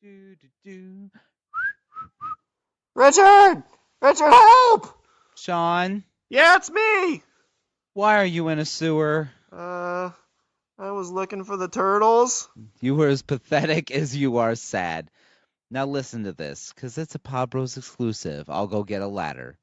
Do, do, do. Richard! Richard, help! Sean, Yeah, it's me! why are you in a sewer? I was looking for the turtles. You were as pathetic as you are sad. Now listen to this, because it's a PodBros exclusive. I'll go get a ladder.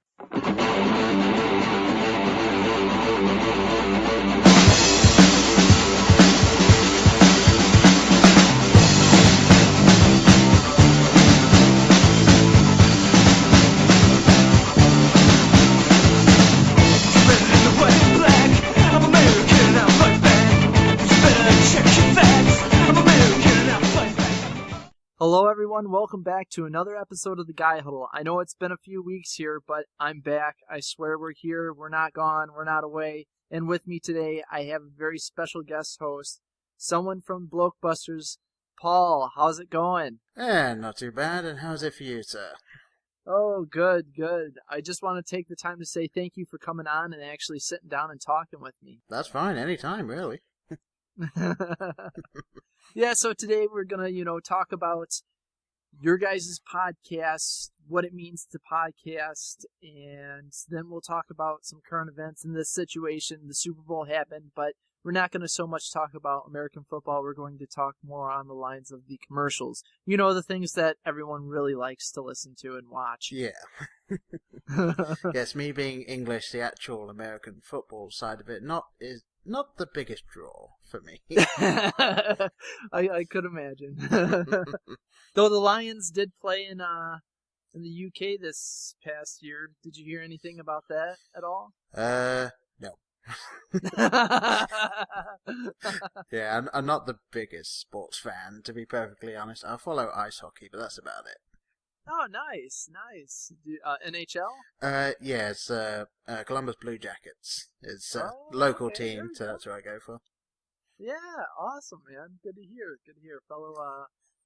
Hello everyone, welcome back to another episode of the Guy Huddle. I know it's been a few weeks here, but I'm back. I swear we're here, we're not gone, we're not away. And with me today, I have a very special guest host, someone from Blokebusters. Paul, how's it going? Not too bad, and how's it for you, sir? Oh, good. I just want to take the time to say thank you for coming on and actually sitting down and talking with me. That's fine, anytime, really. Yeah, so today we're going to, talk about your guys' podcast, what it means to podcast, and then we'll talk about some current events in this situation. The Super Bowl happened, but we're not going to so much talk about American football. We're going to talk more on the lines of the commercials. You know, the things that everyone really likes to listen to and watch. Yeah. Yes, me being English, the actual American football side of it, not the biggest draw for me. I could imagine. Though the Lions did play in the UK this past year. Did you hear anything about that at all? No. Yeah, I'm not the biggest sports fan, to be perfectly honest. I follow ice hockey, but that's about it. Oh, nice. NHL? Yeah, it's Columbus Blue Jackets. It's a Oh, local okay, team, so that's what I go for. Yeah, awesome, man. Good to hear. Fellow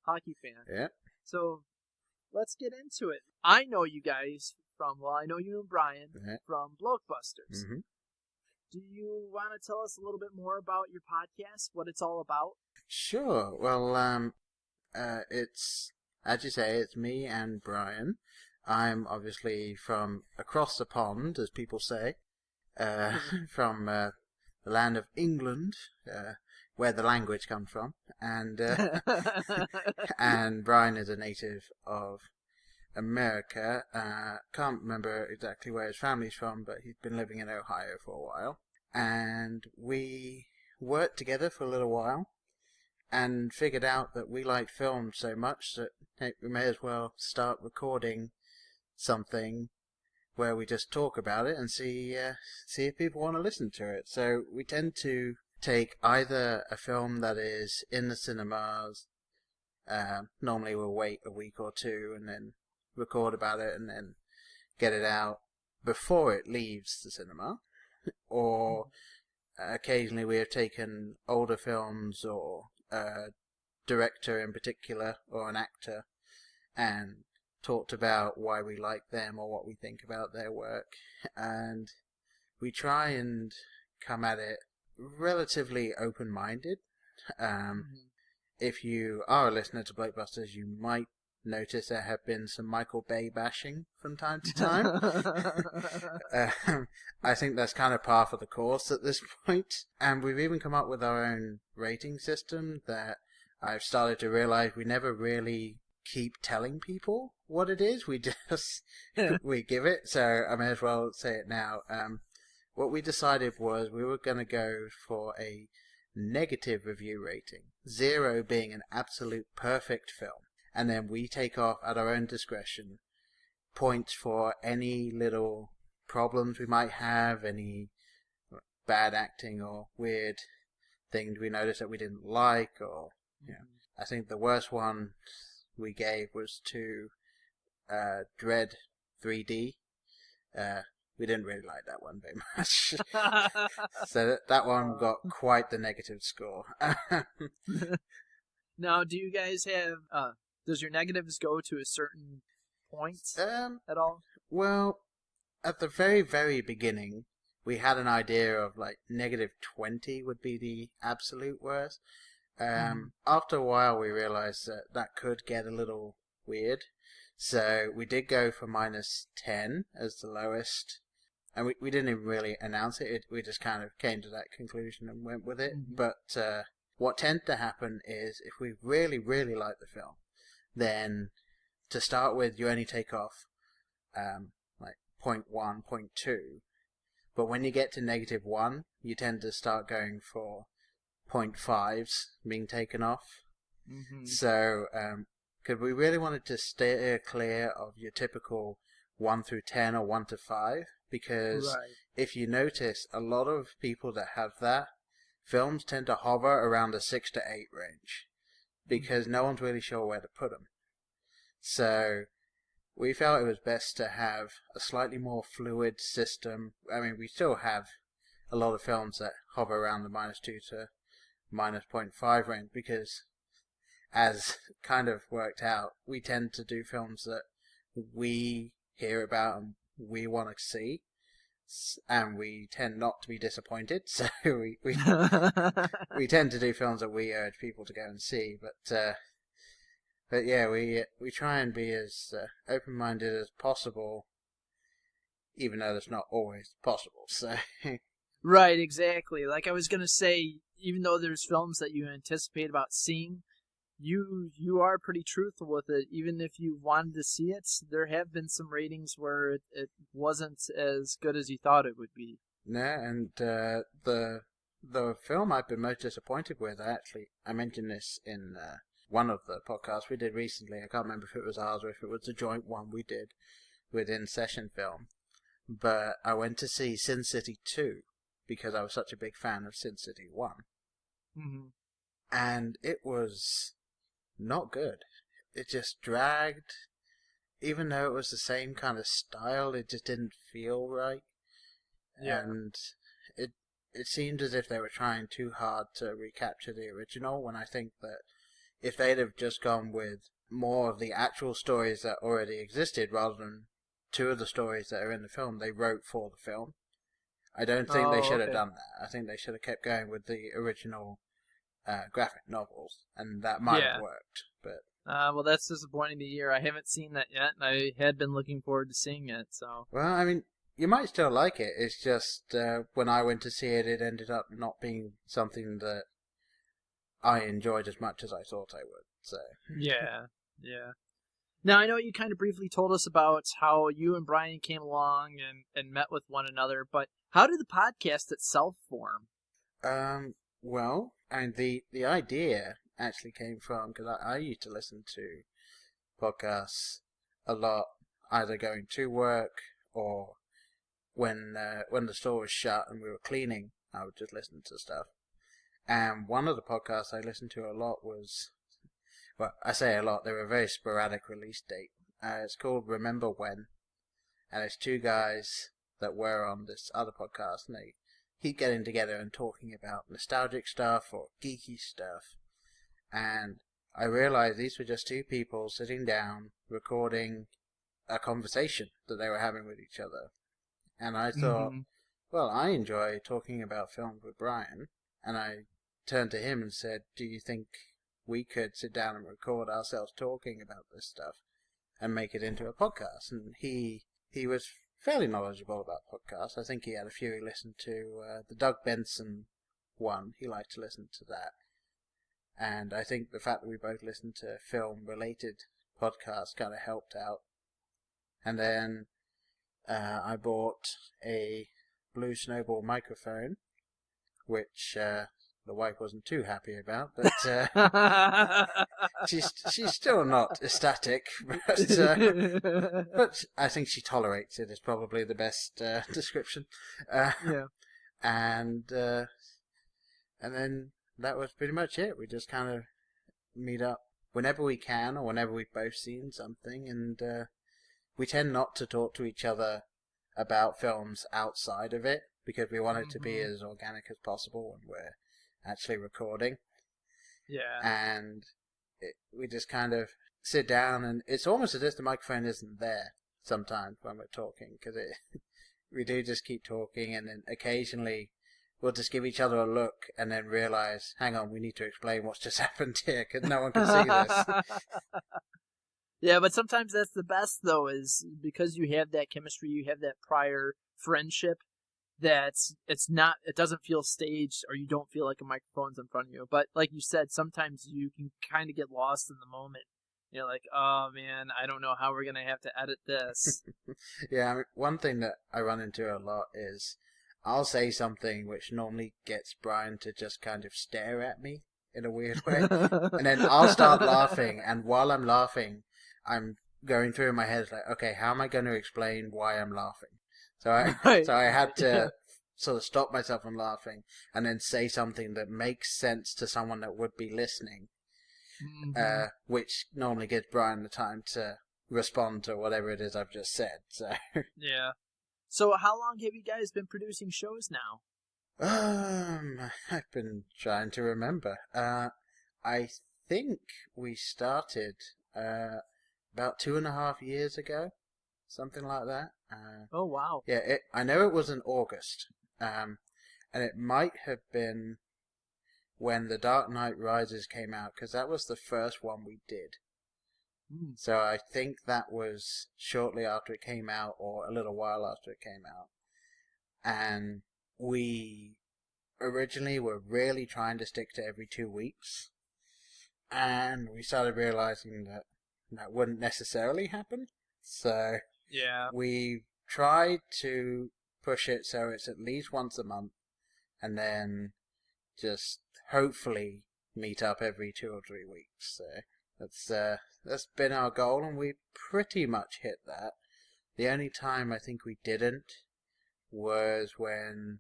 hockey fan. Yeah. So, let's get into it. I know you guys I know you and Brian from Blokebusters. Mm-hmm. Do you want to tell us a little bit more about your podcast, what it's all about? Sure. Well, it's, as you say, it's me and Brian. I'm obviously from across the pond, as people say, from the land of England, where the language comes from, and and Brian is a native of America. Can't remember exactly where his family's from, but he's been living in Ohio for a while. And we worked together for a little while and figured out that we liked film so much that hey, we may as well start recording something where we just talk about it and see if people want to listen to it. So we tend to take either a film that is in the cinemas, normally we'll wait a week or two and then record about it and then get it out before it leaves the cinema, or occasionally we have taken older films or a director in particular or an actor and talked about why we like them or what we think about their work, and we try and come at it relatively open-minded. If you are a listener to Blokebusters, you might notice there have been some Michael Bay bashing from time to time. I think that's kind of par for the course at this point. And we've even come up with our own rating system that I've started to realize we never really keep telling people what it is. We just, we give it. So I may as well say it now. What we decided was we were going to go for a negative review rating, 0 being an absolute perfect film. And then we take off at our own discretion points for any little problems we might have, any bad acting or weird things we noticed that we didn't like, or I think the worst one we gave was to Dread 3D. We didn't really like that one very much. So that one got quite the negative score. Now, do you guys have... does your negatives go to a certain point at all? Well, at the very, very beginning, we had an idea of like -20 would be the absolute worst. After a while, we realized that that could get a little weird. So we did go for -10 as the lowest. And we didn't even really announce it. We just kind of came to that conclusion and went with it. But what tends to happen is if we really, really like the film, then to start with, you only take off like 0.1, 0.2. But when you get to -1, you tend to start going for 0.5s being taken off. So, because we really wanted to steer clear of your typical 1 through 10 or 1 to 5, because if you notice, a lot of people that have that, films tend to hover around the 6 to 8 range, because no one's really sure where to put them. So, we felt it was best to have a slightly more fluid system. I mean, we still have a lot of films that hover around the -2 to -0.5 range, because as kind of worked out, we tend to do films that we hear about and we want to see, and we tend not to be disappointed, so we tend to do films that we urge people to go and see, but yeah, we try and be as open-minded as possible, even though that's not always possible, so... Right, exactly. Like I was going to say, even though there's films that you anticipate about seeing, you are pretty truthful with it. Even if you wanted to see it, there have been some ratings where it wasn't as good as you thought it would be. No, and the film I've been most disappointed with, I mentioned this in one of the podcasts we did recently. I can't remember if it was ours or if it was the joint one we did with In Session Film. But I went to see Sin City 2 because I was such a big fan of Sin City 1. And it was not good. It just dragged. Even though it was the same kind of style, it just didn't feel right. Yeah. And it seemed as if they were trying too hard to recapture the original, when I think that if they'd have just gone with more of the actual stories that already existed rather than two of the stories that are in the film they wrote for the film, I don't think they should have done that. I think they should have kept going with the original graphic novels, and that might have worked. But well, that's disappointing to hear. I haven't seen that yet, and I had been looking forward to seeing it. So, well, I mean, you might still like it. It's just when I went to see it, it ended up not being something that I enjoyed as much as I thought I would. So yeah. Now, I know you kind of briefly told us about how you and Brian came along and met with one another, but how did the podcast itself form? Well, and the idea actually came from, because I used to listen to podcasts a lot, either going to work or when the store was shut and we were cleaning, I would just listen to stuff. And one of the podcasts I listened to a lot was, well, I say a lot, they were a very sporadic release date. It's called Remember When, and it's two guys that were on this other podcast, and they keep getting together and talking about nostalgic stuff or geeky stuff. And I realized these were just two people sitting down, recording a conversation that they were having with each other. And I thought, well, I enjoy talking about films with Brian, and I turned to him and said, do you think we could sit down and record ourselves talking about this stuff and make it into a podcast? And he was fairly knowledgeable about podcasts. I think he had a few he listened to. The Doug Benson one, he liked to listen to that. And I think the fact that we both listened to film-related podcasts kind of helped out. And then I bought a Blue Snowball microphone, which the wife wasn't too happy about, but she's still not ecstatic. But I think she tolerates it, is probably the best description. And then that was pretty much it. We just kind of meet up whenever we can, or whenever we've both seen something, and we tend not to talk to each other about films outside of it, because we want it to be as organic as possible when we're actually recording. Yeah. And we just kind of sit down, and it's almost as if the microphone isn't there sometimes when we're talking, because we do just keep talking, and then occasionally we'll just give each other a look and then realize, hang on, we need to explain what's just happened here because no one can see this. Yeah, but sometimes that's the best, though, is because you have that chemistry, you have that prior friendship, that it doesn't feel staged, or you don't feel like a microphone's in front of you. But like you said, sometimes you can kind of get lost in the moment. You're like, oh man, I don't know how we're going to have to edit this. Yeah, I mean, one thing that I run into a lot is I'll say something which normally gets Brian to just kind of stare at me in a weird way. And then I'll start laughing, and while I'm laughing, I'm going through in my head, like, okay, how am I going to explain why I'm laughing? So I had to sort of stop myself from laughing and then say something that makes sense to someone that would be listening, which normally gives Brian the time to respond to whatever it is I've just said. So yeah. So how long have you guys been producing shows now? I've been trying to remember. I think we started about 2.5 years ago, something like that. Oh, wow. Yeah, I know it was in August, and it might have been when The Dark Knight Rises came out, because that was the first one we did. So I think that was shortly after it came out, or a little while after it came out. And we originally were really trying to stick to every 2 weeks, and we started realizing that that wouldn't necessarily happen. So yeah, we tried to push it so it's at least once a month, and then just hopefully meet up every 2 or 3 weeks. So that's been our goal, and we pretty much hit that. The only time I think we didn't was when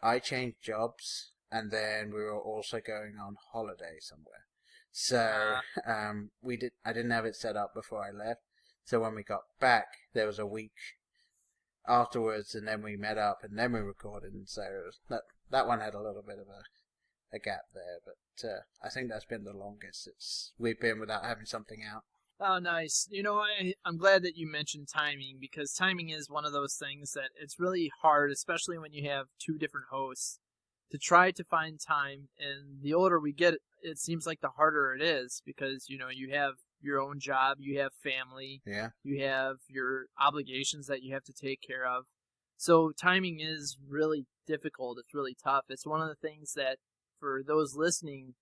I changed jobs, and then we were also going on holiday somewhere. So I didn't have it set up before I left. So when we got back, there was a week afterwards, and then we met up, and then we recorded. And so that one had a little bit of a gap there, but I think that's been the longest we've been without having something out. Oh, nice. You know, I'm glad that you mentioned timing, because timing is one of those things that it's really hard, especially when you have 2 different hosts, to try to find time. And the older we get, it seems like the harder it is, because, you know, you have your own job, you have family, you have your obligations that you have to take care of. So timing is really difficult. It's really tough. It's one of the things that, for those listening,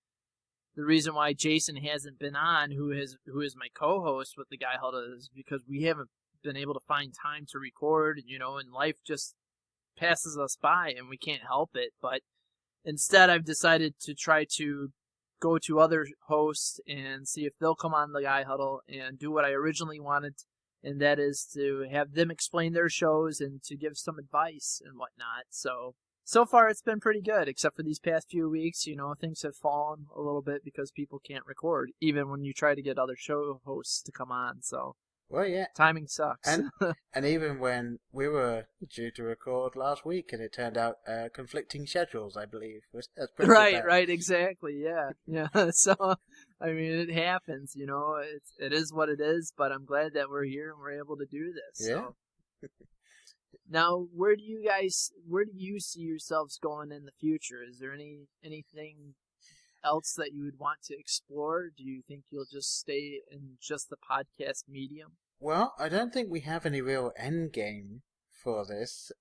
the reason why Jason hasn't been on, who is my co-host with the Guy Huddle, is because we haven't been able to find time to record, you know, and life just passes us by and we can't help it. But instead, I've decided to try to go to other hosts and see if they'll come on the Guy Huddle and do what I originally wanted, and that is to have them explain their shows and to give some advice and whatnot. So far it's been pretty good, except for these past few weeks. You know, things have fallen a little bit because people can't record, even when you try to get other show hosts to come on. So, well, yeah, timing sucks. And even when we were due to record last week, and it turned out conflicting schedules, I believe. That's pretty right, exactly, yeah. So, I mean, it happens. You know, it is what it is. But I'm glad that we're here and we're able to do this. Yeah. So. Now, where do you see yourselves going in the future? Is there anything else that you would want to explore? Do you think you'll just stay in just the podcast medium? Well, I don't think we have any real end game for this.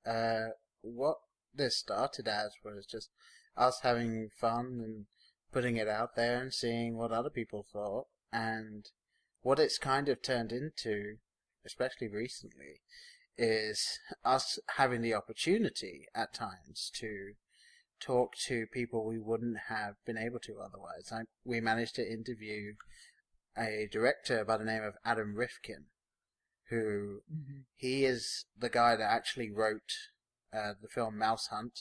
What this started as was just us having fun and putting it out there and seeing what other people thought. And what it's kind of turned into, especially recently, is us having the opportunity at times to talk to people we wouldn't have been able to otherwise. We managed to interview a director by the name of Adam Rifkin, who he is the guy that actually wrote the film Mouse Hunt,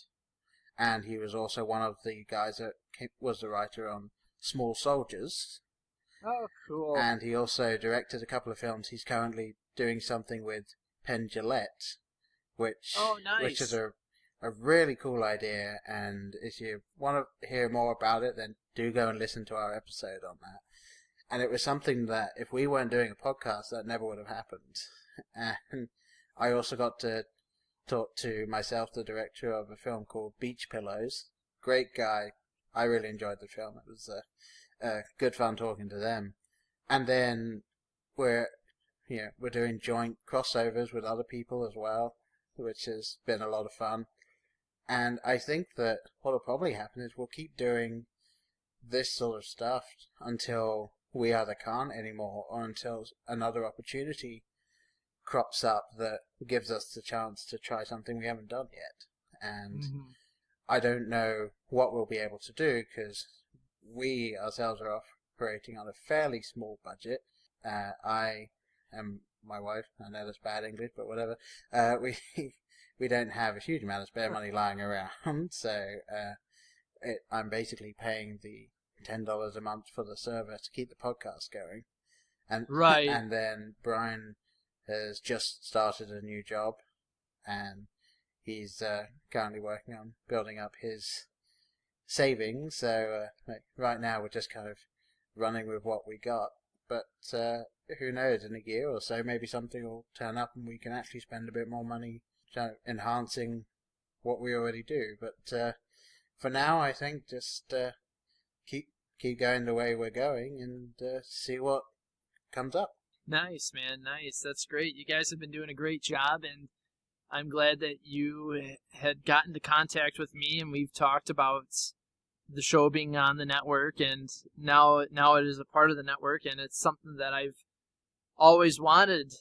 and he was also one of the guys that was the writer on Small Soldiers. Oh, cool. And he also directed a couple of films. He's currently doing something with Penn Jillette, which is a really cool idea, and if you want to hear more about it, then do go and listen to our episode on that. And it was something that, if we weren't doing a podcast, that never would have happened. And I also got to talked to myself, the director of a film called Beach Pillows. Great guy. I really enjoyed the film. It was good fun talking to them. And then we're doing joint crossovers with other people as well, which has been a lot of fun. And I think that what will probably happen is we'll keep doing this sort of stuff until we either can't anymore or until another opportunity crops up that gives us the chance to try something we haven't done yet. And I don't know what we'll be able to do because we ourselves are operating on a fairly small budget. I and my wife, I know that's bad English, but whatever. We don't have a huge amount of spare money lying around, so I'm basically paying the $10 a month for the server to keep the podcast going. And Right. And then Brian has just started a new job, and he's currently working on building up his savings. So right now we're just kind of running with what we got. But who knows, in a year or so, maybe something will turn up and we can actually spend a bit more money enhancing what we already do. But for now, I think just keep going the way we're going and see what comes up. Nice, man. Nice. That's great. You guys have been doing a great job, and I'm glad that you had gotten into contact with me, and we've talked about the show being on the network, and now it is a part of the network, and it's something that I've always wanted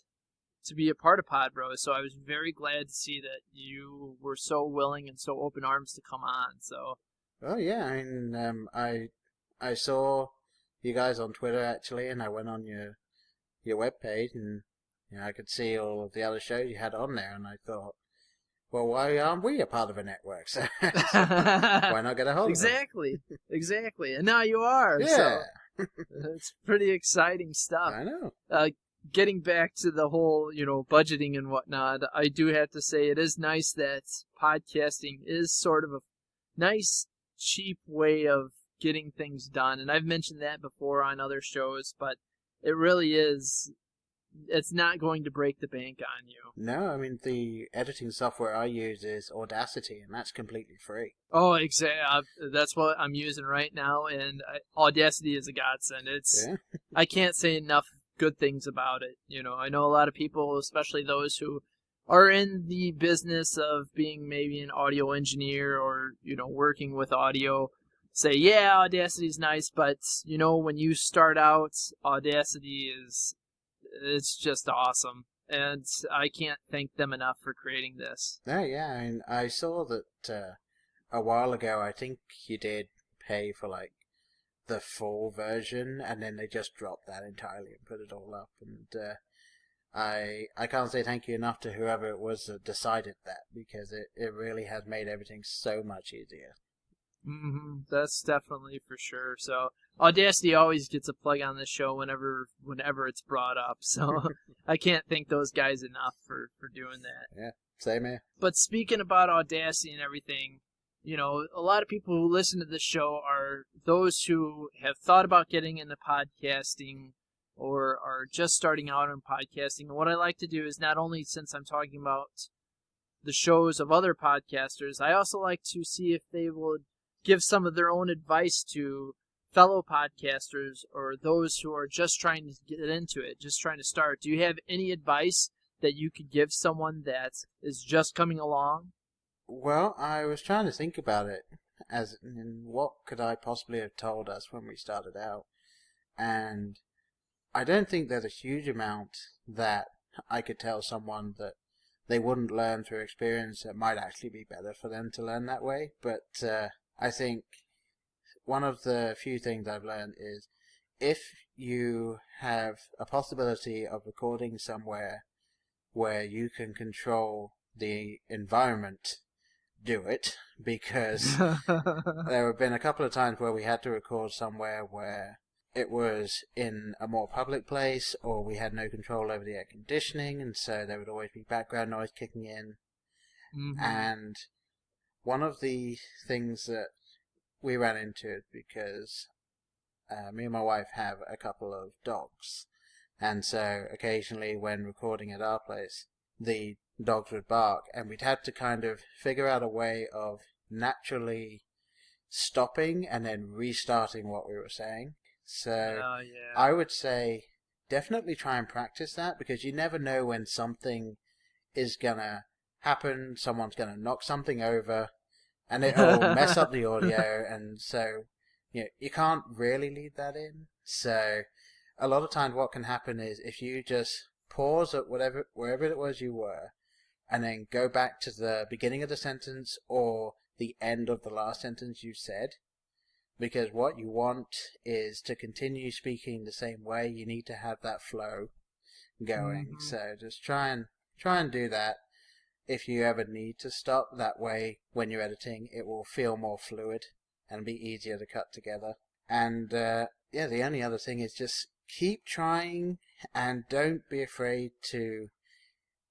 to be a part of PodBros. So I was very glad to see that you were so willing and so open arms to come on. So. Oh yeah, I mean, I saw you guys on Twitter actually, and I went on your webpage, and I could see all of the other shows you had on there, and I thought, well, why aren't we a part of a network? So why not get a hold of Exactly, exactly. And now you are. Yeah. So it's pretty exciting stuff. I know. Getting back to the whole, budgeting and whatnot, I do have to say it is nice that podcasting is sort of a nice, cheap way of getting things done. And I've mentioned that before on other shows, but it really is. It's not going to break the bank on you. No, I mean, the editing software I use is Audacity, and that's completely free. Oh, exactly. That's what I'm using right now, and Audacity is a godsend. I can't say enough good things about it. I know a lot of people, especially those who are in the business of being maybe an audio engineer or, working with audio, say, yeah, Audacity is nice, but, when you start out, Audacity it's just awesome. And I can't thank them enough for creating this. Oh, yeah, I mean, I saw that a while ago, I think you did pay for, the full version, and then they just dropped that entirely and put it all up. And I can't say thank you enough to whoever it was that decided that, because it really has made everything so much easier. That's definitely for sure. So Audacity always gets a plug on this show whenever it's brought up. So I can't thank those guys enough for doing that. Yeah, same here. But speaking about Audacity and everything, a lot of people who listen to this show are those who have thought about getting into podcasting or are just starting out on podcasting. And what I like to do is, not only since I'm talking about the shows of other podcasters, I also like to see if they would give some of their own advice to fellow podcasters or those who are just trying to get into it, just trying to start. Do you have any advice that you could give someone that is just coming along? Well, I was trying to think about it, as in what could I possibly have told us when we started out, and I don't think there's a huge amount that I could tell someone that they wouldn't learn through experience that might actually be better for them to learn that way. But I think one of the few things I've learned is if you have a possibility of recording somewhere where you can control the environment, do it, because there have been a couple of times where we had to record somewhere where it was in a more public place, or we had no control over the air conditioning, and so there would always be background noise kicking in. And one of the things that we ran into, because me and my wife have a couple of dogs, and so occasionally when recording at our place, the dogs would bark, and we'd had to kind of figure out a way of naturally stopping and then restarting what we were saying. So Yeah. I would say definitely try and practice that, because you never know when something is gonna happen. Someone's gonna knock something over, and it'll mess up the audio, and so you can't really leave that in. So a lot of times what can happen is if you just pause at wherever it was you were, and then go back to the beginning of the sentence or the end of the last sentence you said, because what you want is to continue speaking the same way. You need to have that flow going. Mhm. So just try and do that. If you ever need to stop, that way when you're editing it will feel more fluid and be easier to cut together. And the only other thing is just keep trying, and don't be afraid to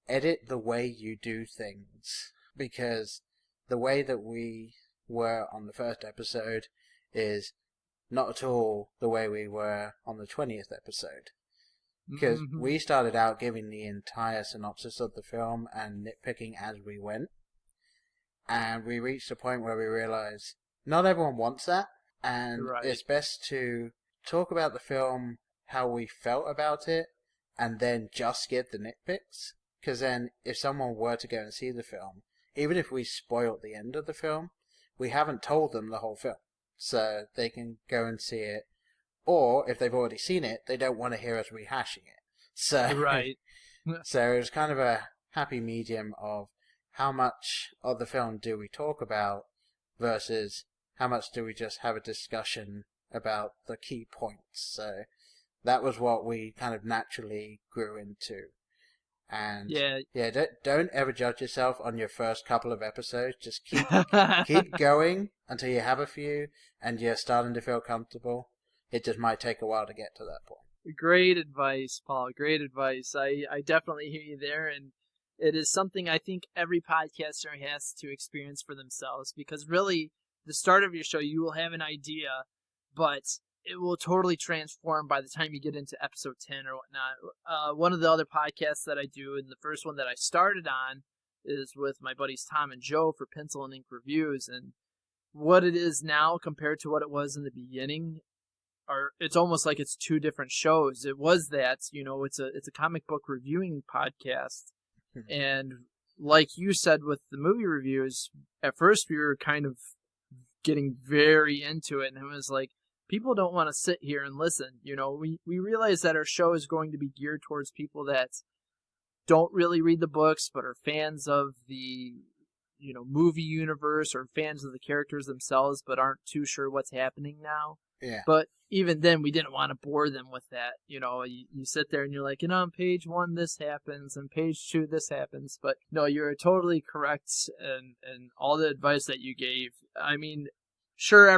edit the way you do things, because the way that we were on the first episode is not at all the way we were on the 20th episode. Because we started out giving the entire synopsis of the film and nitpicking as we went. And we reached a point where we realized not everyone wants that. And it's best to talk about the film, how we felt about it, and then just give the nitpicks. Because then if someone were to go and see the film, even if we spoiled the end of the film, we haven't told them the whole film. So they can go and see it. Or if they've already seen it, they don't want to hear us rehashing it. So so it was kind of a happy medium of how much of the film do we talk about versus how much do we just have a discussion about the key points. So that was what we kind of naturally grew into. And don't ever judge yourself on your first couple of episodes. Just keep going until you have a few and you're starting to feel comfortable. It just might take a while to get to that point. Great advice, Paul. Great advice. I definitely hear you there, and it is something I think every podcaster has to experience for themselves, because really, the start of your show, you will have an idea, but it will totally transform by the time you get into episode 10 or whatnot. One of the other podcasts that I do, and the first one that I started on, is with my buddies Tom and Joe for Pencil and Ink Reviews, and what it is now compared to what it was in the beginning, it's almost like it's two different shows. It was that, it's a comic book reviewing podcast. And like you said with the movie reviews, at first we were kind of getting very into it, and it was like, people don't want to sit here and listen. We realize that our show is going to be geared towards people that don't really read the books, but are fans of the movie universe, or fans of the characters themselves, but aren't too sure what's happening now. Yeah. But even then, we didn't want to bore them with that. You sit there and you're like, on page 1 this happens, and page 2 this happens. But no, you're totally correct, and all the advice that you gave. I mean, sure,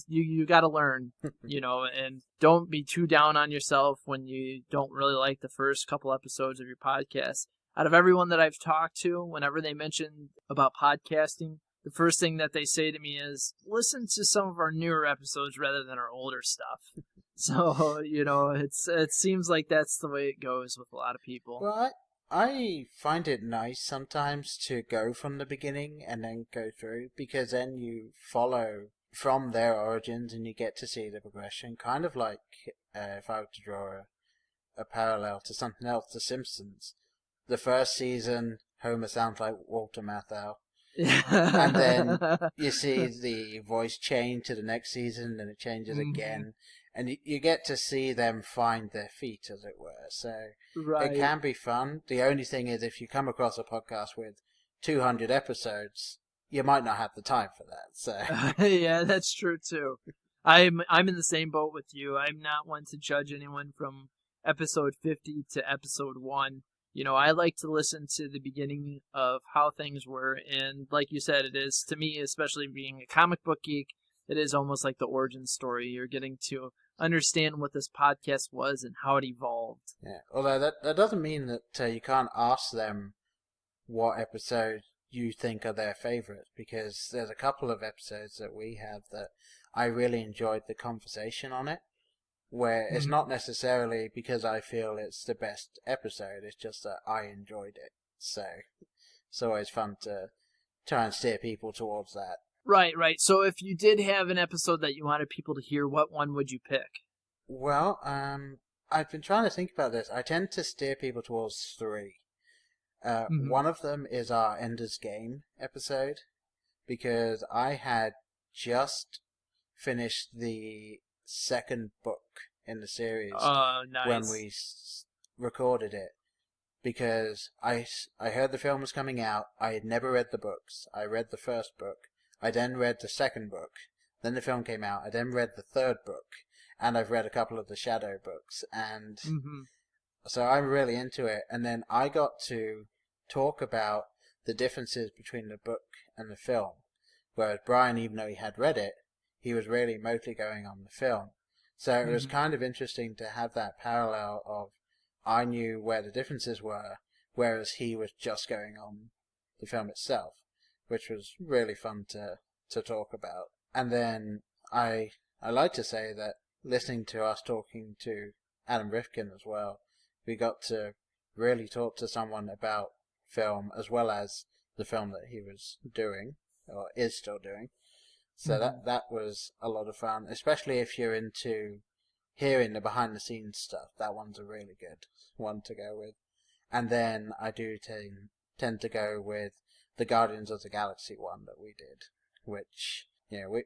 you got to learn, and don't be too down on yourself when you don't really like the first couple episodes of your podcast. Out of everyone that I've talked to, whenever they mention about podcasting, the first thing that they say to me is, listen to some of our newer episodes rather than our older stuff. So, it seems like that's the way it goes with a lot of people. Well, I find it nice sometimes to go from the beginning and then go through, because then you follow from their origins and you get to see the progression. Kind of like if I were to draw a parallel to something else, The Simpsons. The first season, Homer sounds like Walter Matthau. And then you see the voice change to the next season, and it changes again. And you get to see them find their feet, as it were. So it can be fun. The only thing is, if you come across a podcast with 200 episodes, you might not have the time for that. So yeah, that's true too. I'm in the same boat with you. I'm not one to judge anyone from episode 50 to episode 1. I like to listen to the beginning of how things were, and like you said, it is, to me, especially being a comic book geek, it is almost like the origin story. You're getting to understand what this podcast was and how it evolved. Yeah, although that doesn't mean that you can't ask them what episode you think are their favorites, because there's a couple of episodes that we have that I really enjoyed the conversation on it, where it's not necessarily because I feel it's the best episode, it's just that I enjoyed it. So it's always fun to try and steer people towards that. Right. So if you did have an episode that you wanted people to hear, what one would you pick? Well, I've been trying to think about this. I tend to steer people towards 3. One of them is our Ender's Game episode, because I had just finished the second book in the series Nice. when we recorded it, because I heard the film was coming out. I had never read the books. I read the first book. I then read the second book. Then the film came out. I then read the third book. And I've read a couple of the Shadow books. And so I'm really into it. And then I got to talk about the differences between the book and the film. Whereas Brian, even though he had read it, he was really mostly going on the film. So it was kind of interesting to have that parallel of I knew where the differences were, whereas he was just going on the film itself, which was really fun to talk about. And then I like to say that listening to us talking to Adam Rifkin as well, we got to really talk to someone about film as well as the film that he was doing, or is still doing. So that was a lot of fun, especially if you're into hearing the behind-the-scenes stuff. That one's a really good one to go with. And then I do tend to go with the Guardians of the Galaxy one that we did, which,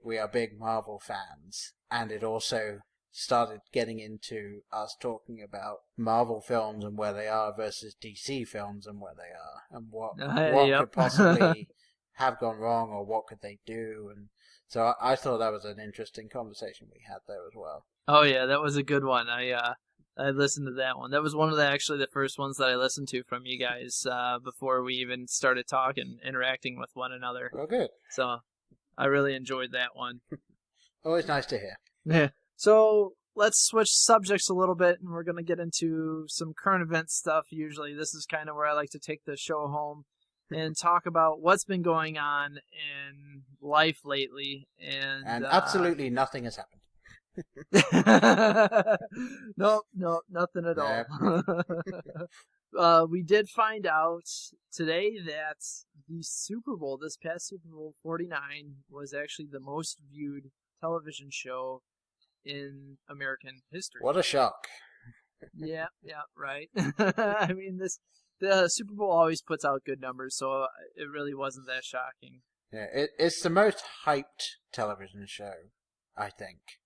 we are big Marvel fans, and it also started getting into us talking about Marvel films and where they are versus DC films and where they are, and what could possibly have gone wrong, or what could they do. And so I thought that was an interesting conversation we had there as well. Oh yeah, that was a good one. I listened to that one. That was one of the first ones that I listened to from you guys before we even started talking, interacting with one another. Well, good. So I really enjoyed that one. Always nice to hear. Yeah. So let's switch subjects a little bit, and we're going to get into some current event stuff. Usually this is kind of where I like to take the show home and talk about what's been going on in life lately. And absolutely nothing has happened. No, nothing at all. We did find out today that the Super Bowl, this past Super Bowl 49, was actually the most viewed television show in American history. What a shock. Yeah, right. I mean, the Super Bowl always puts out good numbers, so it really wasn't that shocking. Yeah, it's the most hyped television show, I think.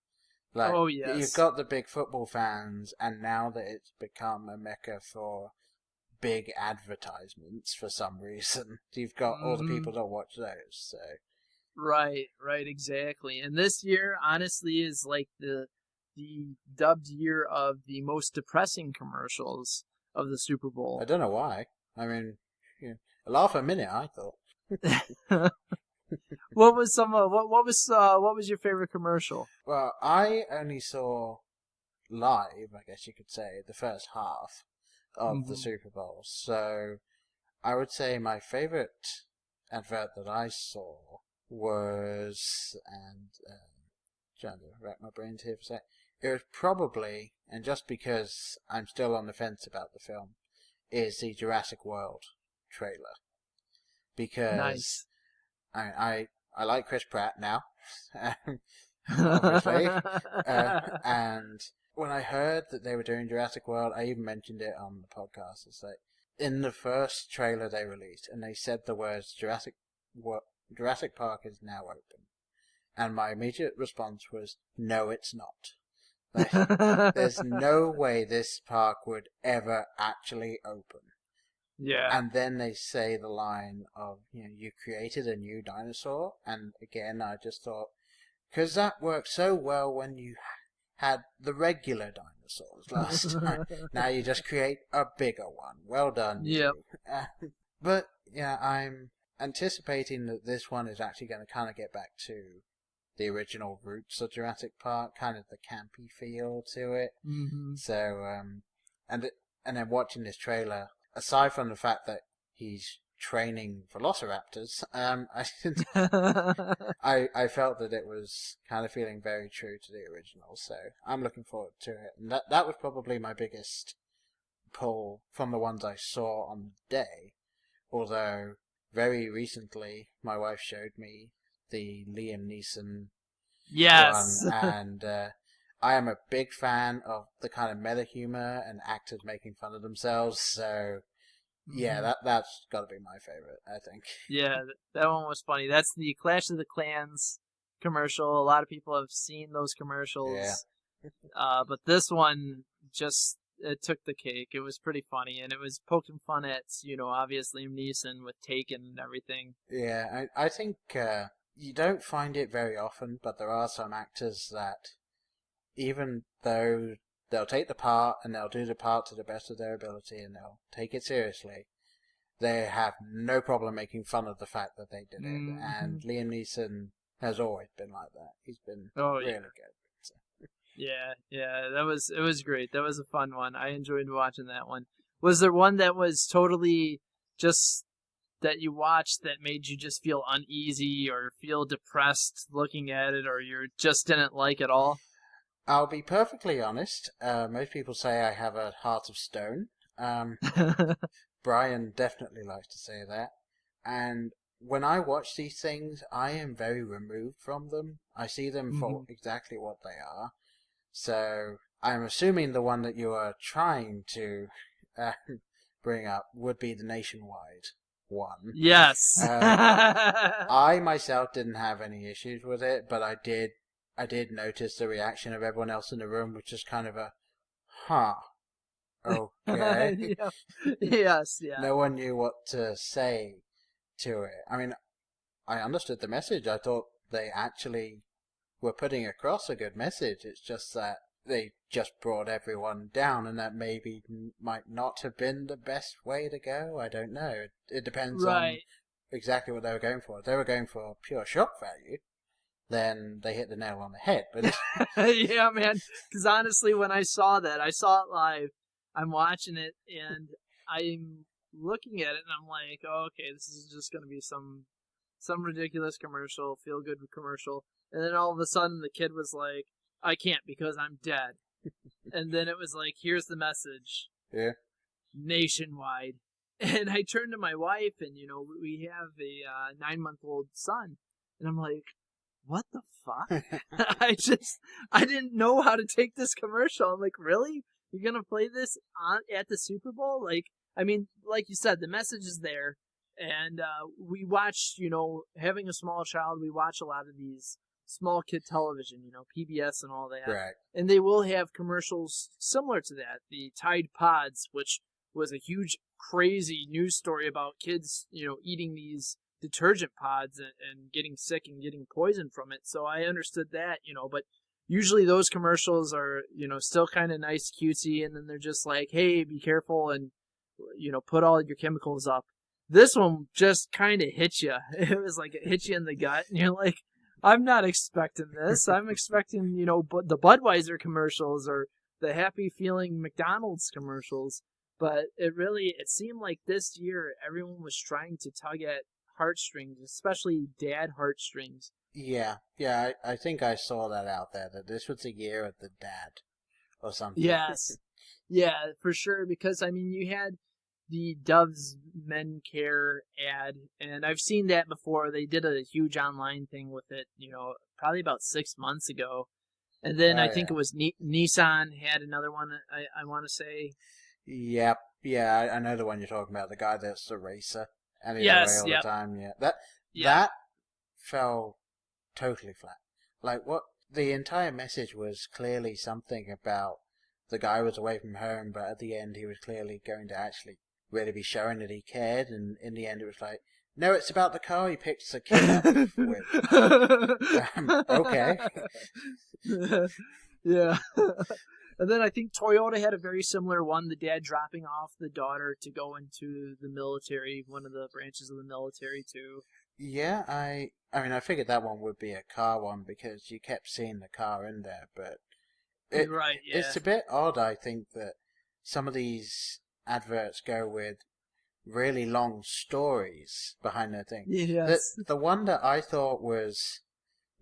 Like, oh, yes. You've got the big football fans, and now that it's become a mecca for big advertisements for some reason, you've got all the people that watch those. So Right, exactly. And this year, honestly, is like the dubbed year of the most depressing commercials of the Super Bowl. I don't know why. I mean, a laugh a minute, I thought. What was your favorite commercial? Well, I only saw live, I guess you could say, the first half of the Super Bowl. So I would say my favorite advert that I saw was, and trying to wrap my brains here for a sec, it was probably, and just because I'm still on the fence about the film, is the Jurassic World trailer. Because nice. I like Chris Pratt now, obviously, and when I heard that they were doing Jurassic World, I even mentioned it on the podcast. It's like, in the first trailer they released, and they said the words Jurassic Park is now open, and my immediate response was, no, it's not. There's no way this park would ever actually open. Yeah. And then they say the line of, you created a new dinosaur. And again, I just thought, because that worked so well when you had the regular dinosaurs last time. Now you just create a bigger one. Well done. Yep. But, yeah, I'm anticipating that this one is actually going to kind of get back to the original roots of Jurassic Park, kind of the campy feel to it. Mm-hmm. So, and then watching this trailer, aside from the fact that he's training velociraptors, I felt that it was kind of feeling very true to the original. So I'm looking forward to it. And that was probably my biggest pull from the ones I saw on the day. Although very recently, my wife showed me the Liam Neeson Yes. one, and I am a big fan of the kind of meta humor and actors making fun of themselves. So yeah, that's got to be my favorite, I think. Yeah, that one was funny. That's the Clash of the Clans commercial. A lot of people have seen those commercials. Yeah. But this one just it took the cake. It was pretty funny, and it was poking fun at, obviously Liam Neeson with Taken and everything. Yeah, I think you don't find it very often, but there are some actors that, even though they'll take the part and they'll do the part to the best of their ability and they'll take it seriously, they have no problem making fun of the fact that they did it. And Liam Neeson has always been like that. He's been really good. So. Yeah, it was great. That was a fun one. I enjoyed watching that one. Was there one that was totally just that you watched that made you just feel uneasy or feel depressed looking at it, or you just didn't like at all? I'll be perfectly honest. Most people say I have a heart of stone. Brian definitely likes to say that. And when I watch these things, I am very removed from them. I see them for exactly what they are. So I'm assuming the one that you are trying to bring up would be the Nationwide one. Yes. I myself didn't have any issues with it, but I did notice the reaction of everyone else in the room, which is kind of a, okay. Yes, yeah. No one knew what to say to it. I mean, I understood the message. I thought they actually were putting across a good message. It's just that they just brought everyone down, and that maybe might not have been the best way to go. I don't know. It depends on exactly what they were going for. If they were going for pure shock value, then they hit the nail on the head. But yeah, man. Because honestly, when I saw it live. I'm watching it, and I'm looking at it, and I'm like, oh, okay, this is just going to be some ridiculous commercial, feel-good commercial. And then all of a sudden, the kid was like, I can't because I'm dead. And then it was like, here's the message. Yeah. Nationwide. And I turned to my wife, and, we have a 9-month-old son. And I'm like, what the fuck? I didn't know how to take this commercial. I'm like, really? You're going to play this at the Super Bowl? Like, I mean, like you said, the message is there. And we watch, having a small child, we watch a lot of these small kid television, PBS and all that. Right. And they will have commercials similar to that. The Tide Pods, which was a huge, crazy news story about kids, eating these detergent pods and getting sick and getting poisoned from it. So I understood that, but usually those commercials are, still kind of nice, cutesy, and then they're just like, hey, be careful and, put all your chemicals up. This one just kind of hit you. It was like it hit you in the gut, and you're like, I'm not expecting this. I'm expecting, the Budweiser commercials or the Happy Feeling McDonald's commercials. But it seemed like this year everyone was trying to tug at heartstrings, especially dad heartstrings. Yeah, I think I saw that out there, that this was the year of the dad or something. Yes. Yeah, for sure, because, I mean, you had the Dove's Men Care ad, and I've seen that before. They did a huge online thing with it, probably about 6 months ago. And then I think it was Nissan had another one, I want to say. Yep, yeah, I know the one you're talking about, the guy that's the racer, and he's away all the time, That fell totally flat. Like, what the entire message was clearly something about the guy was away from home, but at the end he was clearly going to actually really be showing that he cared, and in the end it was like, no, it's about the car he picked the kid up with. Okay. Yeah. And then I think Toyota had a very similar one, the dad dropping off the daughter to go into the military, one of the branches of the military too. Yeah, I mean, I figured that one would be a car one because you kept seeing the car in there, but it's a bit odd, I think, that some of these adverts go with really long stories behind their thing. Yes. The one that I thought was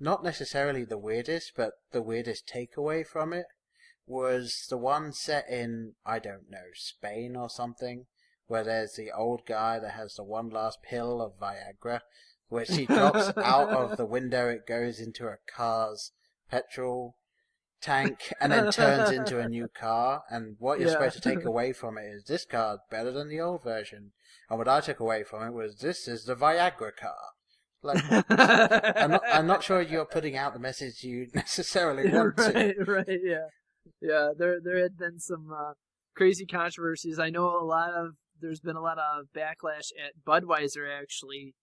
not necessarily the weirdest, but the weirdest takeaway from it was the one set in, I don't know, Spain or something, where there's the old guy that has the one last pill of Viagra, which he drops out of the window. It goes into a car's petrol tank and then turns into a new car. And what you're supposed to take away from it is this car's better than the old version. And what I took away from it was this is the Viagra car. Like, I'm not sure you're putting out the message you necessarily want to. Right, yeah. There had been some crazy controversies. I know there's been a lot of backlash at Budweiser, actually,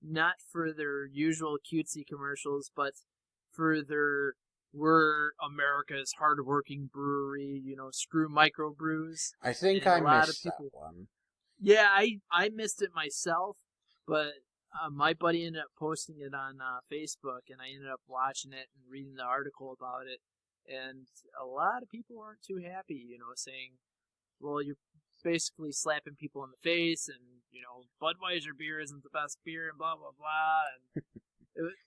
not for their usual cutesy commercials, but for their "We're America's hardworking brewery," screw microbrews. I think I missed that one. Yeah, I missed it myself, but my buddy ended up posting it on Facebook, and I ended up watching it and reading the article about it. And a lot of people weren't too happy, saying, well, you're basically slapping people in the face, and, Budweiser beer isn't the best beer, and blah, blah, blah. And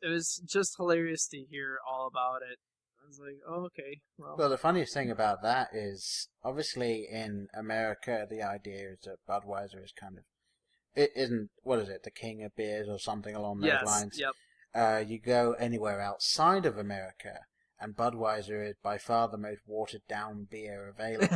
it was just hilarious to hear all about it. I was like, oh, okay. Well, the funniest thing about that is, obviously, in America, the idea is that Budweiser is kind of, it isn't, what is it, the king of beers or something along those lines. Yep. You go anywhere outside of America, and Budweiser is by far the most watered-down beer available.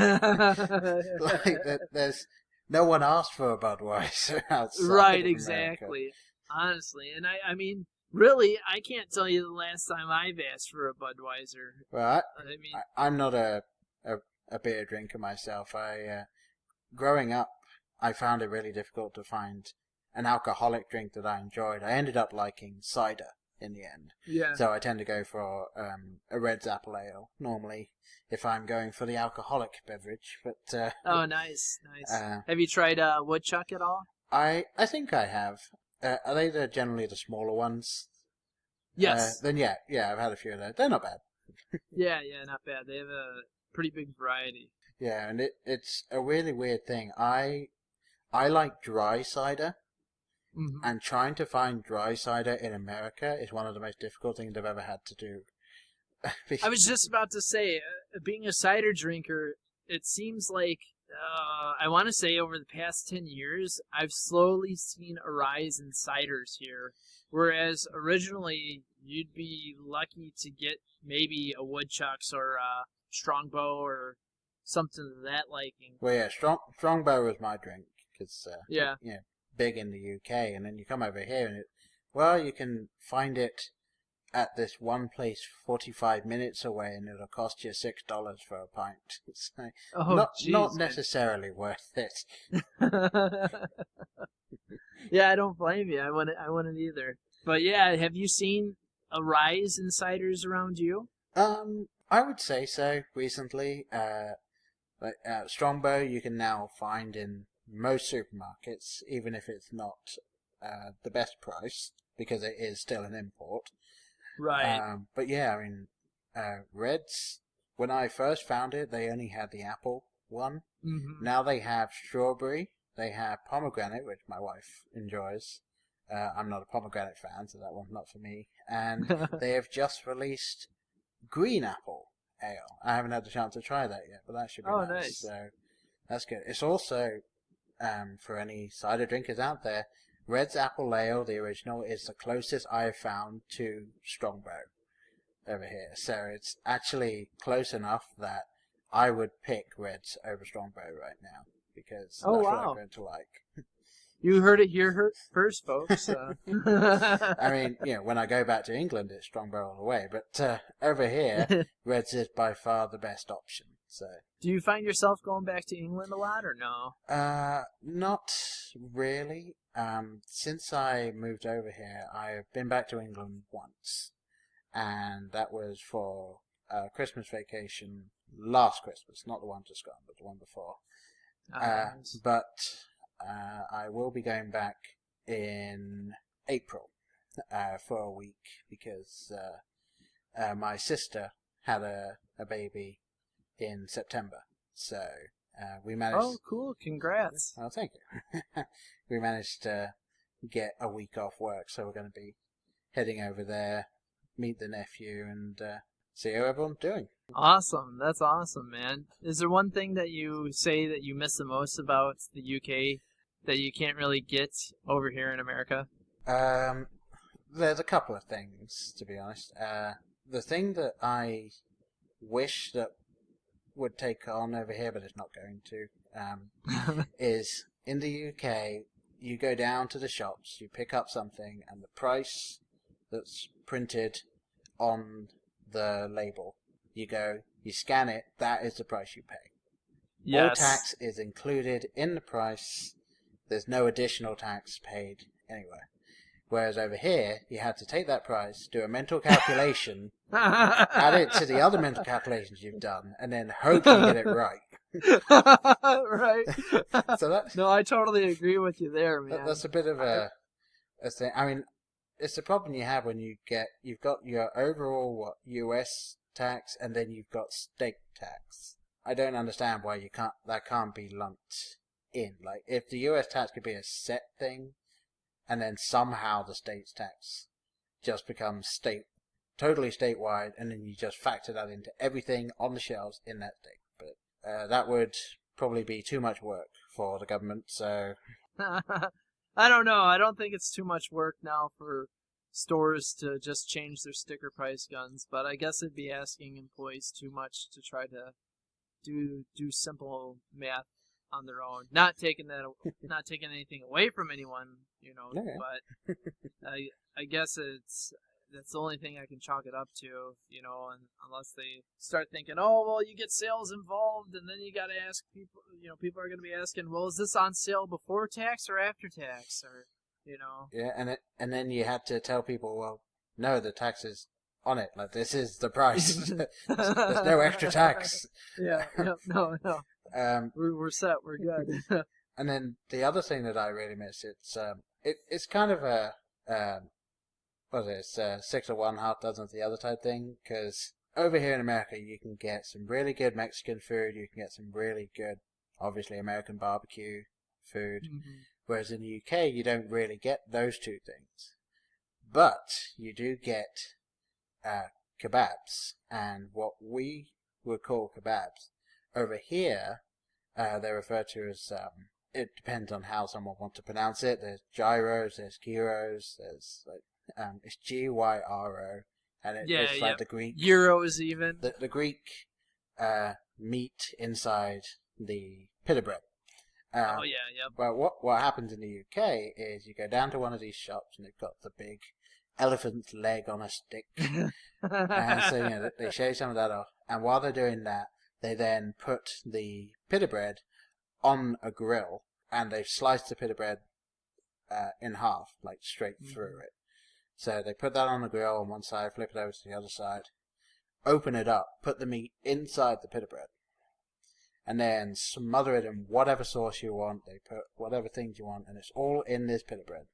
There's no one asked for a Budweiser outside Right, of exactly. Honestly. And I mean, really, I can't tell you the last time I've asked for a Budweiser. Well, I mean, I'm not a beer drinker myself. Growing up, I found it really difficult to find an alcoholic drink that I enjoyed. I ended up liking cider in the end. Yeah. So I tend to go for a Red's Apple Ale normally if I'm going for the alcoholic beverage. But oh, nice. Have you tried Woodchuck at all? I think I have. Are they generally the smaller ones? Yes. Then yeah, I've had a few of those. They're not bad. yeah, not bad. They have a pretty big variety. Yeah, and it's a really weird thing. I like dry cider, and trying to find dry cider in America is one of the most difficult things I've ever had to do. I was just about to say, being a cider drinker, it seems like, I want to say over the past 10 years, I've slowly seen a rise in ciders here. Whereas originally, you'd be lucky to get maybe a Woodchucks or a Strongbow or something of that liking. Well, yeah, Strongbow was my drink, because, yeah, big in the UK, and then you come over here, and you can find it at this one place 45 minutes away, and it'll cost you $6 for a pint. It's not necessarily worth it. Yeah, I don't blame you. I wouldn't either. But yeah, have you seen a rise in ciders around you? I would say so. Recently, Strongbow you can now find in most supermarkets, even if it's not the best price, because it is still an import. Right. But yeah, I mean, Reds, when I first found it, they only had the apple one. Mm-hmm. Now they have strawberry, they have pomegranate, which my wife enjoys. I'm not a pomegranate fan, so that one's not for me. And they have just released green apple ale. I haven't had the chance to try that yet, but that should be nice. So that's good. It's also, for any cider drinkers out there, Red's Apple Ale, the original, is the closest I have found to Strongbow over here. So it's actually close enough that I would pick Red's over Strongbow right now, because that's what I'm going to like. You heard it here first, folks. I mean, when I go back to England, it's Strongbow all the way. But over here, Red's is by far the best option. So, do you find yourself going back to England a lot, or no? Not really. Since I moved over here, I've been back to England once, and that was for Christmas vacation last Christmas, not the one just gone, but the one before. Nice. But I will be going back in April for a week, because my sister had a baby in September, so we managed. Oh, cool! Congrats. Oh, thank you. We managed to get a week off work, so we're going to be heading over there, meet the nephew, and see how everyone's doing. Awesome! That's awesome, man. Is there one thing that you say that you miss the most about the UK? that you can't really get over here in America? There's a couple of things, to be honest. The thing that I wish that would take on over here, but it's not going to, is in the UK, you go down to the shops, you pick up something, and the price that's printed on the label, you scan it, that is the price you pay. Yes. All tax is included in the price. There's no additional tax paid anywhere. Whereas over here, you had to take that price, do a mental calculation, add it to the other mental calculations you've done, and then hope you get it right. Right. So no, I totally agree with you there, man. That's a bit of a thing. I mean, it's the problem you have when you've got your overall US tax, and then you've got state tax. I don't understand why that can't be lumped in. Like, if the US tax could be a set thing, and then somehow the state's tax just becomes totally statewide, and then you just factor that into everything on the shelves in that state. But that would probably be too much work for the government, so... I don't know. I don't think it's too much work now for stores to just change their sticker price guns, but I guess it'd be asking employees too much to try to do simple math on their own. Not taking anything away from anyone, you know. Yeah. But I guess that's the only thing I can chalk it up to, you know. And unless they start thinking, oh well, you get sales involved, and then you got to ask people. You know, people are going to be asking, well, is this on sale before tax or after tax, or you know? Yeah, and then you had to tell people, well, no, the tax is on it. Like, this is the price. There's no extra tax. Yeah. No. We're set. We're good. And then the other thing that I really miss, it's kind of a it's 6 of one, half dozen of the other type thing. Because over here in America, you can get some really good Mexican food. You can get some really good, obviously, American barbecue food. Mm-hmm. Whereas in the UK, you don't really get those two things. But you do get kebabs, and what we would call kebabs. Over here, they're referred to as, it depends on how someone wants to pronounce it. There's gyros, there's gyros, there's, like, it's Gyro, and it's like the Greek... Euros even. The Greek meat inside the pita bread. Oh, yeah. But what happens in the UK is you go down to one of these shops, and they've got the big elephant's leg on a stick. And so, you know, they shave some of that off. And while they're doing that, they then put the pita bread on a grill, and they've sliced the pita bread in half, like straight through it. So they put that on the grill on one side, flip it over to the other side, open it up, put the meat inside the pita bread, and then smother it in whatever sauce you want. They put whatever things you want, and it's all in this pita bread.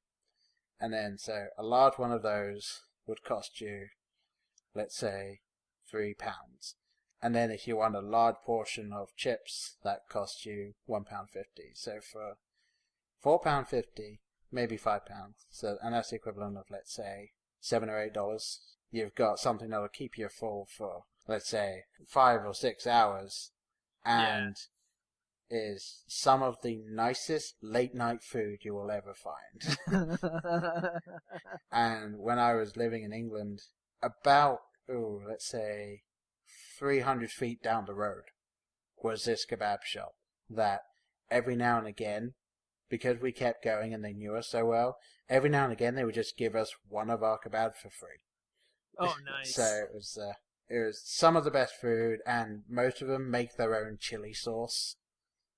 And then, so a large one of those would cost you, let's say, £3. And then if you want a large portion of chips, that costs you £1.50. So for £4.50, maybe £5. So, and that's the equivalent of, let's say, $7 or $8. You've got something that'll keep you full for, let's say, 5 or 6 hours, and is some of the nicest late night food you will ever find. And when I was living in England, about, let's say, 300 feet down the road was this kebab shop that every now and again, because we kept going and they knew us so well, every now and again they would just give us one of our kebabs for free. Oh, nice. So it was some of the best food, and most of them make their own chili sauce.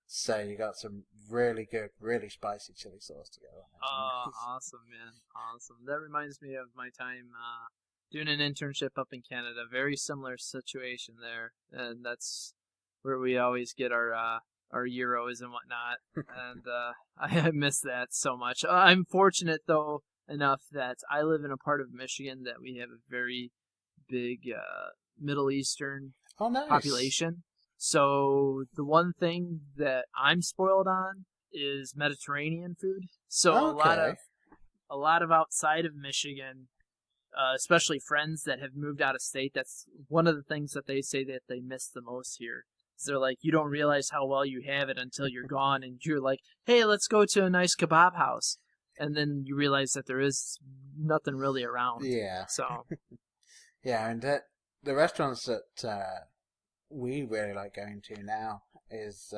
So you got some really good, really spicy chili sauce to go on. Oh, awesome, man. Awesome. That reminds me of my time doing an internship up in Canada. Very similar situation there. And that's where we always get our euros and whatnot. And I miss that so much. I'm fortunate, though, enough that I live in a part of Michigan that we have a very big Middle Eastern population. So the one thing that I'm spoiled on is Mediterranean food. So a lot of outside of Michigan, especially friends that have moved out of state, that's one of the things that they say that they miss the most here. They're like, you don't realize how well you have it until you're gone, and you're like, hey, let's go to a nice kebab house. And then you realize that there is nothing really around. Yeah. So. Yeah, and the restaurants that we really like going to now is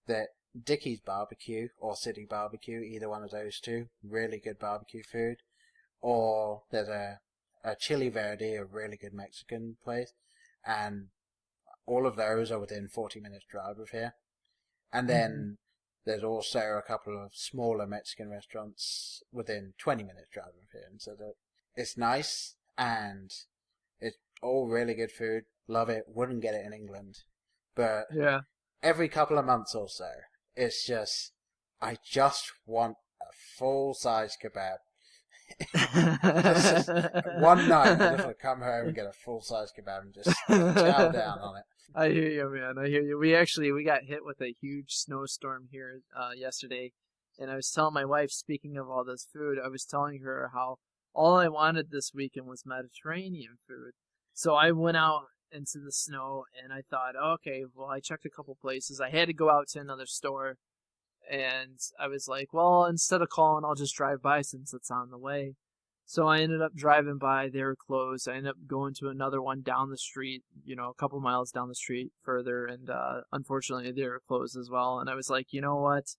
the Dickie's Barbecue or City Barbecue, either one of those two. Really good barbecue food. Or there's a Chili Verde, a really good Mexican place. And all of those are within 40 minutes drive of here. And then there's also a couple of smaller Mexican restaurants within 20 minutes drive of here. And so it's nice, and it's all really good food. Love it. Wouldn't get it in England. But Yeah. every couple of months or so, it's just, I just want a full-size kebab. Just one night, I just want to come home and get a full-size kebab and just chow down on it. I hear you, man. I hear you. We got hit with a huge snowstorm here yesterday, and I was telling my wife, speaking of all this food, I was telling her how all I wanted this weekend was Mediterranean food. So I went out into the snow, and I thought, okay, well, I checked a couple places. I had to go out to another store, and I was like, well, instead of calling, I'll just drive by since it's on the way. So I ended up driving by. They were closed. I ended up going to another one down the street, a couple miles down the street further, and unfortunately they were closed as well. And I was like, you know what?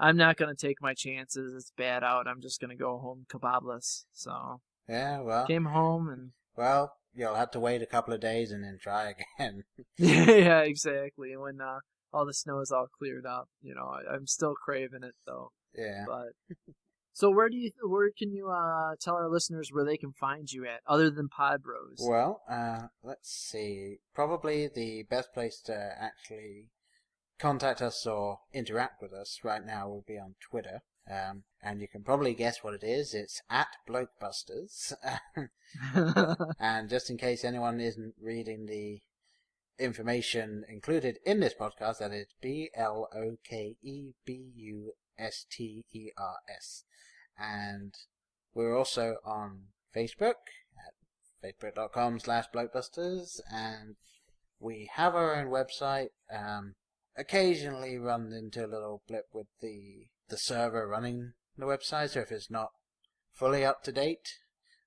I'm not going to take my chances. It's bad out. I'm just going to go home kebabless. So Yeah, well. came home and... Well, you'll have to wait a couple of days and then try again. Yeah, exactly. When all the snow is all cleared up, I'm still craving it though. Yeah. But so where can you tell our listeners where they can find you at, other than PodBros? Well, let's see. Probably the best place to actually contact us or interact with us right now would be on Twitter. And you can probably guess what it is. It's @Blokebusters. And just in case anyone isn't reading the information included in this podcast, that is BLOKEBUSTERS. And we're also on Facebook at facebook.com/Blokebusters, and we have our own website. Occasionally run into a little blip with the server running the website, so if it's not fully up to date,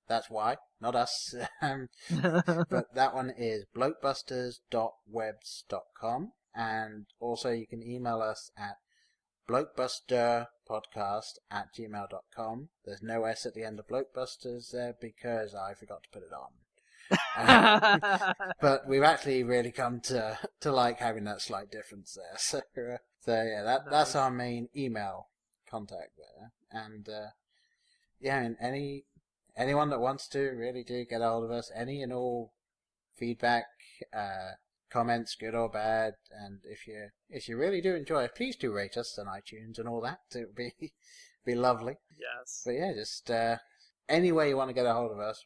that's why, not us. But that one is blokebusters.webs.com, and also you can email us at blokebusterpodcast@gmail.com. There's no S at the end of Blokebusters there because I forgot to put it on. But we've actually really come to like having that slight difference there. So yeah, that's our main email contact there. And yeah, and anyone that wants to really do get a hold of us, any and all feedback, comments, good or bad, and if you really do enjoy it, please do rate us on iTunes and all that. It would be lovely. Yes. But yeah, just any way you want to get a hold of us,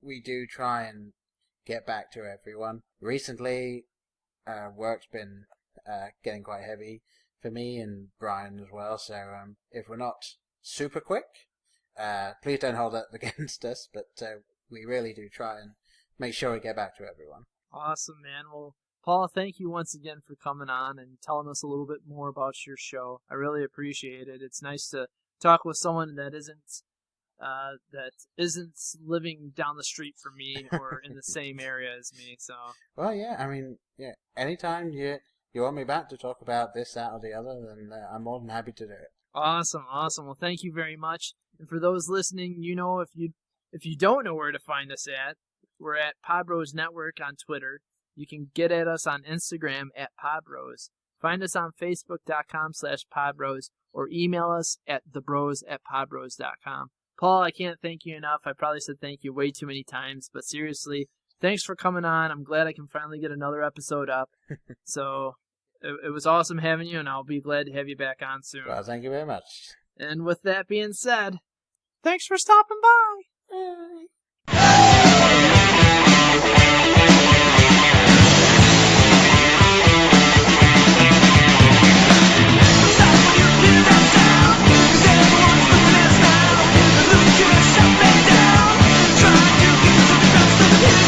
we do try and get back to everyone. Recently, work's been getting quite heavy for me and Brian as well, so if we're not super quick, please don't hold that against us, but we really do try and make sure we get back to everyone. Awesome, man. Well, Paul, thank you once again for coming on and telling us a little bit more about your show. I really appreciate it. It's nice to talk with someone that isn't living down the street from me or in the same area as me. So. Well, yeah. I mean, yeah. Anytime you want me back to talk about this, that, or the other, then I'm more than happy to do it. Awesome. Well, thank you very much. And for those listening, if you don't know where to find us at, we're at PodBros Network on Twitter. You can get at us on Instagram at PodBros. Find us on Facebook.com/PodBros or email us at thebros@podbros.com. Paul, I can't thank you enough. I probably said thank you way too many times, but seriously, thanks for coming on. I'm glad I can finally get another episode up. So it was awesome having you, and I'll be glad to have you back on soon. Well, thank you very much. And with that being said, thanks for stopping by. Bye.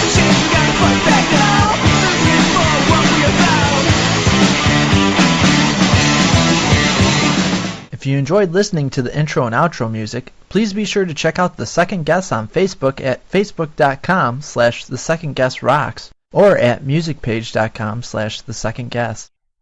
Change, we gotta fight back now. Looking for what we you enjoyed listening to the intro and outro music, please be sure to check out The Second Guess on Facebook at facebook.com/thesecondguessrocks or at musicpage.com/thesecondguess.